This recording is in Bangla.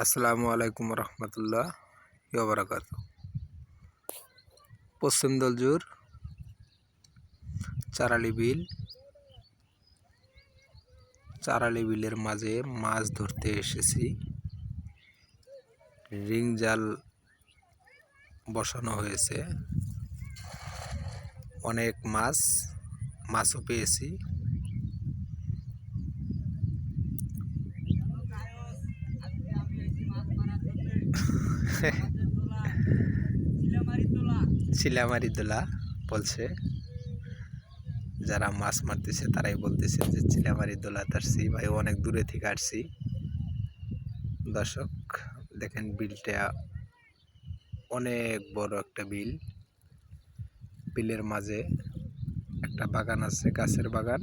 আসসালামু আলাইকুম রহমতুল্লাহ বারাকাত। পশ্চিম দলজুর চারালি বিলের মাঝে মাছ ধরতে এসেছি। রিং জাল বসানো হয়েছে, অনেক মাছও পেয়েছি। চিলামারি দোলা বলছে, যারা মাছ মারতেছে তারাই বলতেছে যে চিলামারি দোলাতে আসছি। ভাই অনেক দূরে থেকে আসছি। দর্শক দেখেন, বিলটা অনেক বড় একটা বিল। বিলের মাঝে একটা বাগান আছে, গাছের বাগান।